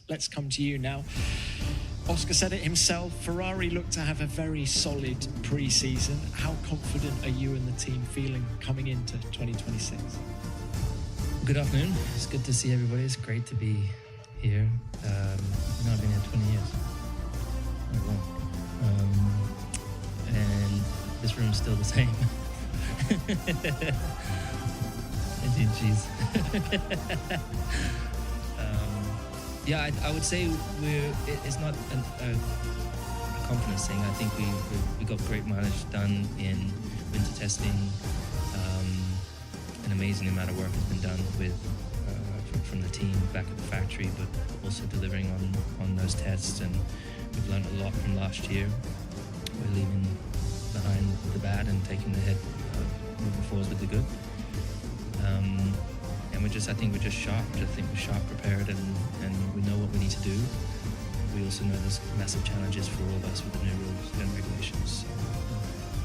let's come to you now. Oscar said it himself, Ferrari looked to have a very solid pre-season. How confident are you and the team feeling coming into 2026? Good afternoon. It's good to see everybody. It's great to be here. I've been here 20 years. And this room's still the same. Indeed, cheese. Yeah, I would say it's not a confidence thing. I think we got great mileage done in winter testing. An amazing amount of work has been done with from the team back at the factory, but also delivering on those tests. And we've learned a lot from last year. We're leaving behind the bad and taking the head moving forward with the good. And I think we're just sharp. I think we're sharp, prepared, and we know what we need to do. We also know there's massive challenges for all of us with the new rules and regulations.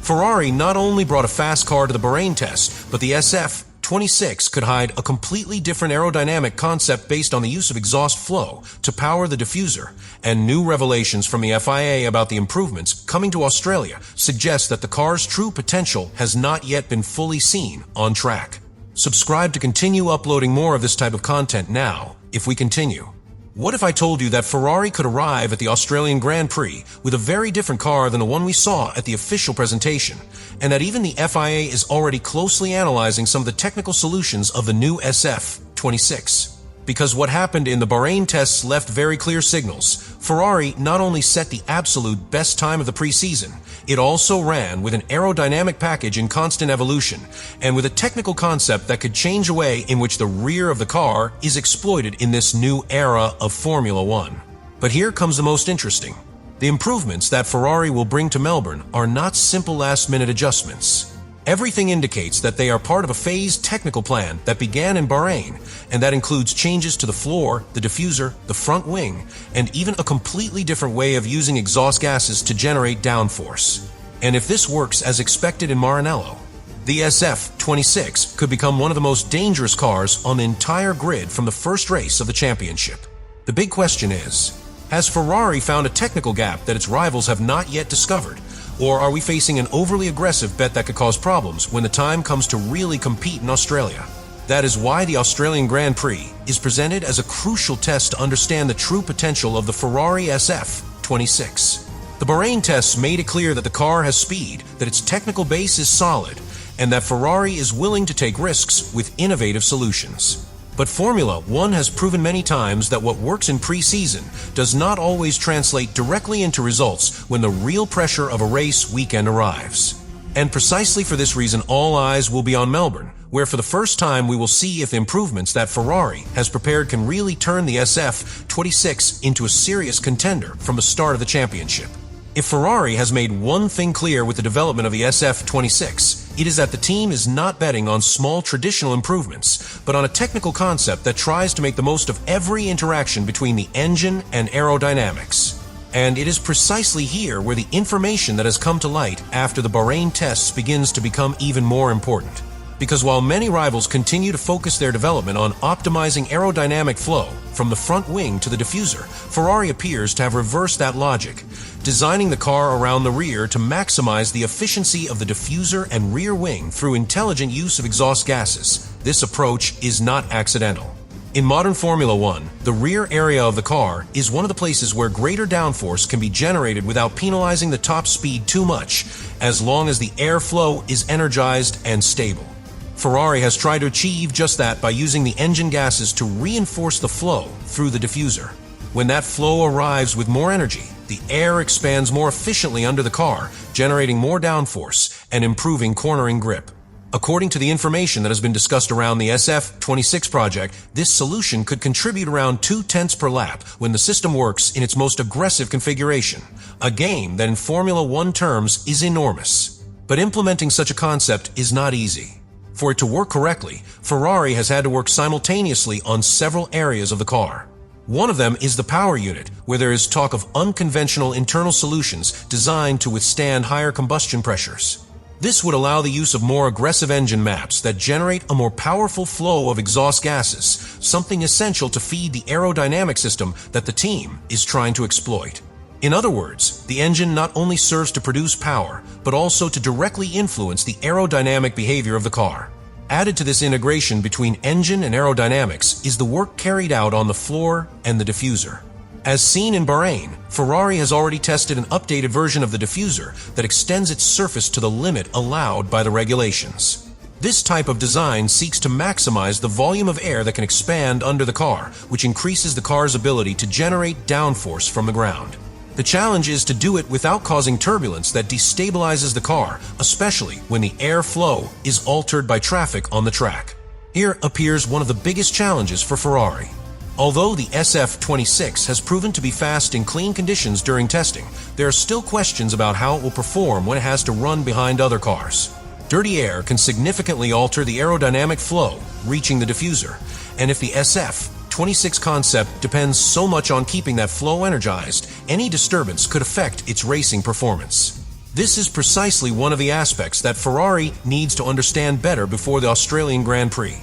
Ferrari not only brought a fast car to the Bahrain test, but the SF26 could hide a completely different aerodynamic concept based on the use of exhaust flow to power the diffuser, and new revelations from the FIA about the improvements coming to Australia suggest that the car's true potential has not yet been fully seen on track. Subscribe to continue uploading more of this type of content now, if we continue. What if I told you that Ferrari could arrive at the Australian Grand Prix with a very different car than the one we saw at the official presentation, and that even the FIA is already closely analyzing some of the technical solutions of the new SF26? Because what happened in the Bahrain tests left very clear signals. Ferrari not only set the absolute best time of the preseason, it also ran with an aerodynamic package in constant evolution, and with a technical concept that could change a way in which the rear of the car is exploited in this new era of Formula One. But here comes the most interesting. The improvements that Ferrari will bring to Melbourne are not simple last-minute adjustments. Everything indicates that they are part of a phased technical plan that began in Bahrain, and that includes changes to the floor, the diffuser, the front wing, and even a completely different way of using exhaust gases to generate downforce. And if this works as expected in Maranello, the SF26 could become one of the most dangerous cars on the entire grid from the first race of the championship. The big question is, has Ferrari found a technical gap that its rivals have not yet discovered? Or are we facing an overly aggressive bet that could cause problems when the time comes to really compete in Australia? That is why the Australian Grand Prix is presented as a crucial test to understand the true potential of the Ferrari SF26. The Bahrain tests made it clear that the car has speed, that its technical base is solid, and that Ferrari is willing to take risks with innovative solutions. But Formula One has proven many times that what works in pre-season does not always translate directly into results when the real pressure of a race weekend arrives. And precisely for this reason, all eyes will be on Melbourne, where for the first time we will see if the improvements that Ferrari has prepared can really turn the SF26 into a serious contender from the start of the championship. If Ferrari has made one thing clear with the development of the SF26, it is that the team is not betting on small traditional improvements, but on a technical concept that tries to make the most of every interaction between the engine and aerodynamics. And it is precisely here where the information that has come to light after the Bahrain tests begins to become even more important. Because while many rivals continue to focus their development on optimizing aerodynamic flow from the front wing to the diffuser, Ferrari appears to have reversed that logic, designing the car around the rear to maximize the efficiency of the diffuser and rear wing through intelligent use of exhaust gases. This approach is not accidental. In modern Formula One, the rear area of the car is one of the places where greater downforce can be generated without penalizing the top speed too much, as long as the airflow is energized and stable. Ferrari has tried to achieve just that by using the engine gases to reinforce the flow through the diffuser. When that flow arrives with more energy, the air expands more efficiently under the car, generating more downforce and improving cornering grip. According to the information that has been discussed around the SF26 project, this solution could contribute around 0.2 per lap when the system works in its most aggressive configuration, a gain that in Formula One terms is enormous. But implementing such a concept is not easy. For it to work correctly, Ferrari has had to work simultaneously on several areas of the car. One of them is the power unit, where there is talk of unconventional internal solutions designed to withstand higher combustion pressures. This would allow the use of more aggressive engine maps that generate a more powerful flow of exhaust gases, something essential to feed the aerodynamic system that the team is trying to exploit. In other words, the engine not only serves to produce power, but also to directly influence the aerodynamic behavior of the car. Added to this integration between engine and aerodynamics is the work carried out on the floor and the diffuser. As seen in Bahrain, Ferrari has already tested an updated version of the diffuser that extends its surface to the limit allowed by the regulations. This type of design seeks to maximize the volume of air that can expand under the car, which increases the car's ability to generate downforce from the ground. The challenge is to do it without causing turbulence that destabilizes the car, especially when the air flow is altered by traffic on the track. Here appears one of the biggest challenges for Ferrari. Although the SF26 has proven to be fast in clean conditions during testing, there are still questions about how it will perform when it has to run behind other cars. Dirty air can significantly alter the aerodynamic flow, reaching the diffuser, and if the SF26 concept depends so much on keeping that flow energized, any disturbance could affect its racing performance. This is precisely one of the aspects that Ferrari needs to understand better before the Australian Grand Prix.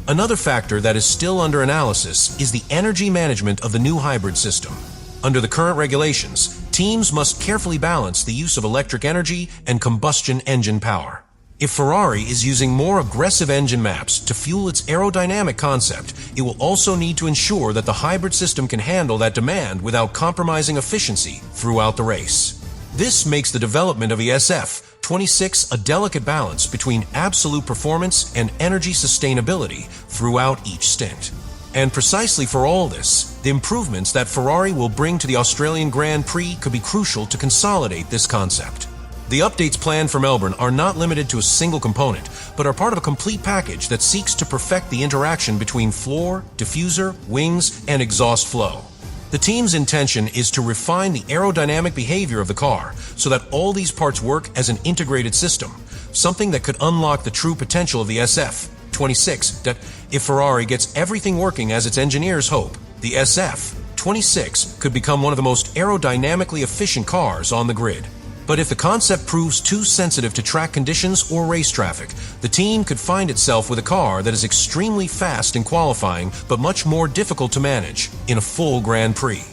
Another factor that is still under analysis is the energy management of the new hybrid system. Under the current regulations, teams must carefully balance the use of electric energy and combustion engine power. If Ferrari is using more aggressive engine maps to fuel its aerodynamic concept, it will also need to ensure that the hybrid system can handle that demand without compromising efficiency throughout the race. This makes the development of the SF26 a delicate balance between absolute performance and energy sustainability throughout each stint. And precisely for all this, the improvements that Ferrari will bring to the Australian Grand Prix could be crucial to consolidate this concept. The updates planned for Melbourne are not limited to a single component, but are part of a complete package that seeks to perfect the interaction between floor, diffuser, wings, and exhaust flow. The team's intention is to refine the aerodynamic behavior of the car so that all these parts work as an integrated system, something that could unlock the true potential of the SF26 that, if Ferrari gets everything working as its engineers hope, the SF26 could become one of the most aerodynamically efficient cars on the grid. But if the concept proves too sensitive to track conditions or race traffic, the team could find itself with a car that is extremely fast in qualifying but much more difficult to manage in a full Grand Prix.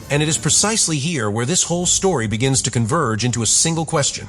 And it is precisely here where this whole story begins to converge into a single question.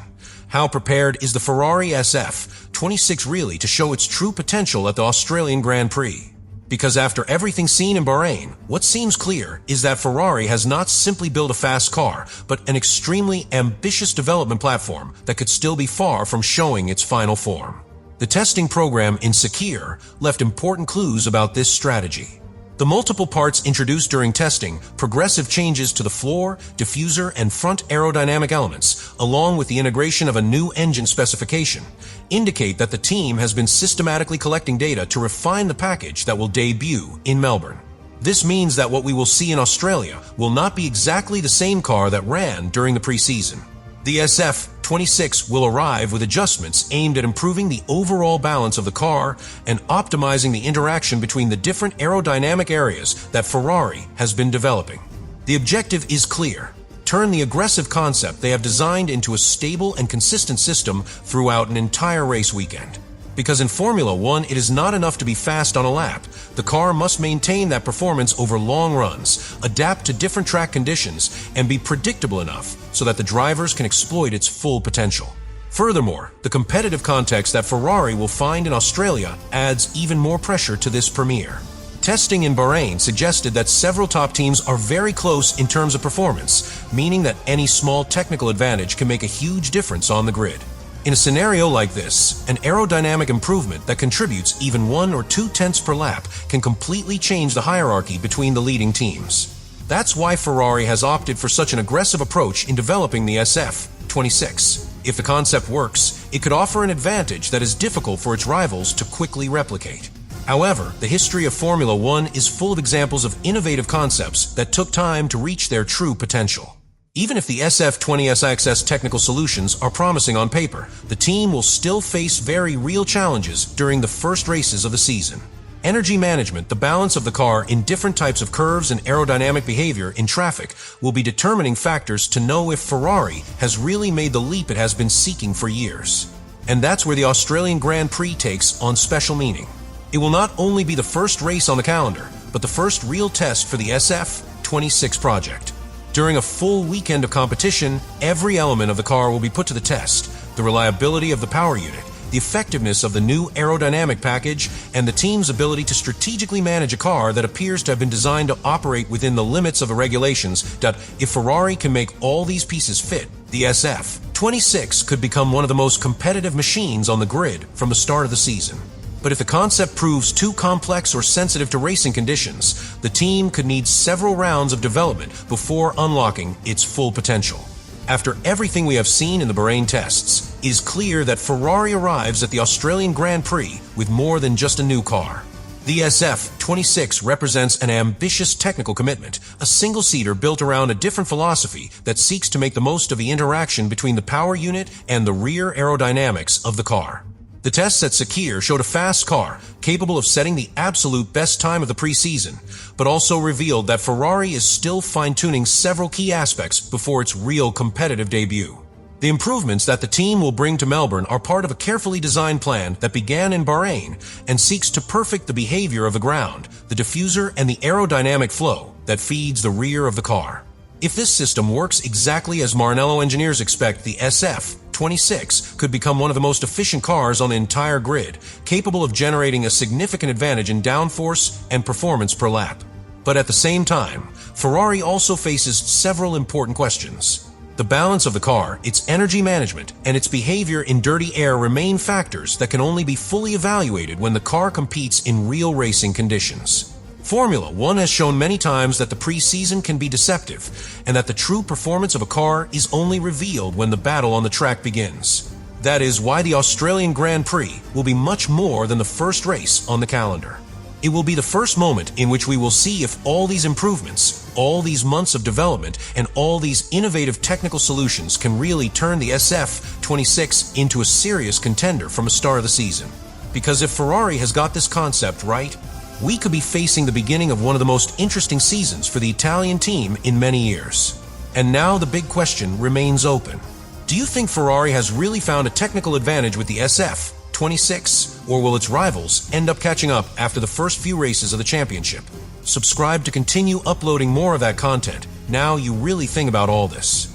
How prepared is the Ferrari SF26 really to show its true potential at the Australian Grand Prix? Because after everything seen in Bahrain, what seems clear is that Ferrari has not simply built a fast car, but an extremely ambitious development platform that could still be far from showing its final form. The testing program in Sakir left important clues about this strategy. The multiple parts introduced during testing, progressive changes to the floor, diffuser, and front aerodynamic elements, along with the integration of a new engine specification, indicate that the team has been systematically collecting data to refine the package that will debut in Melbourne. This means that what we will see in Australia will not be exactly the same car that ran during the preseason. The SF26 will arrive with adjustments aimed at improving the overall balance of the car and optimizing the interaction between the different aerodynamic areas that Ferrari has been developing. The objective is clear: turn the aggressive concept they have designed into a stable and consistent system throughout an entire race weekend. Because in Formula One, it is not enough to be fast on a lap. The car must maintain that performance over long runs, adapt to different track conditions, and be predictable enough so that the drivers can exploit its full potential. Furthermore, the competitive context that Ferrari will find in Australia adds even more pressure to this premiere. Testing in Bahrain suggested that several top teams are very close in terms of performance, meaning that any small technical advantage can make a huge difference on the grid. In a scenario like this, an aerodynamic improvement that contributes even 1 or 2 tenths per lap can completely change the hierarchy between the leading teams. That's why Ferrari has opted for such an aggressive approach in developing the SF26. If the concept works, it could offer an advantage that is difficult for its rivals to quickly replicate. However, the history of Formula One is full of examples of innovative concepts that took time to reach their true potential. Even if the SF26's technical solutions are promising on paper, the team will still face very real challenges during the first races of the season. Energy management, the balance of the car in different types of curves and aerodynamic behavior in traffic, will be determining factors to know if Ferrari has really made the leap it has been seeking for years. And that's where the Australian Grand Prix takes on special meaning. It will not only be the first race on the calendar, but the first real test for the SF26 project. During a full weekend of competition, every element of the car will be put to the test: the reliability of the power unit, the effectiveness of the new aerodynamic package, and the team's ability to strategically manage a car that appears to have been designed to operate within the limits of the regulations. That if Ferrari can make all these pieces fit, the SF26 could become one of the most competitive machines on the grid from the start of the season. But if the concept proves too complex or sensitive to racing conditions, the team could need several rounds of development before unlocking its full potential. After everything we have seen in the Bahrain tests, it is clear that Ferrari arrives at the Australian Grand Prix with more than just a new car. The SF26 represents an ambitious technical commitment, a single-seater built around a different philosophy that seeks to make the most of the interaction between the power unit and the rear aerodynamics of the car. The tests at Sakir showed a fast car, capable of setting the absolute best time of the preseason, but also revealed that Ferrari is still fine-tuning several key aspects before its real competitive debut. The improvements that the team will bring to Melbourne are part of a carefully designed plan that began in Bahrain and seeks to perfect the behavior of the ground, the diffuser, and the aerodynamic flow that feeds the rear of the car. If this system works exactly as Maranello engineers expect, the SF26 could become one of the most efficient cars on the entire grid, capable of generating a significant advantage in downforce and performance per lap. But at the same time, Ferrari also faces several important questions. The balance of the car, its energy management, and its behavior in dirty air remain factors that can only be fully evaluated when the car competes in real racing conditions. Formula One has shown many times that the preseason can be deceptive, and that the true performance of a car is only revealed when the battle on the track begins. That is why the Australian Grand Prix will be much more than the first race on the calendar. It will be the first moment in which we will see if all these improvements, all these months of development, and all these innovative technical solutions can really turn the SF26 into a serious contender from the start of the season. Because if Ferrari has got this concept right, we could be facing the beginning of one of the most interesting seasons for the Italian team in many years. And now the big question remains open. Do you think Ferrari has really found a technical advantage with the SF26, or will its rivals end up catching up after the first few races of the championship? Subscribe to continue uploading more of that content. Now you really think about all this.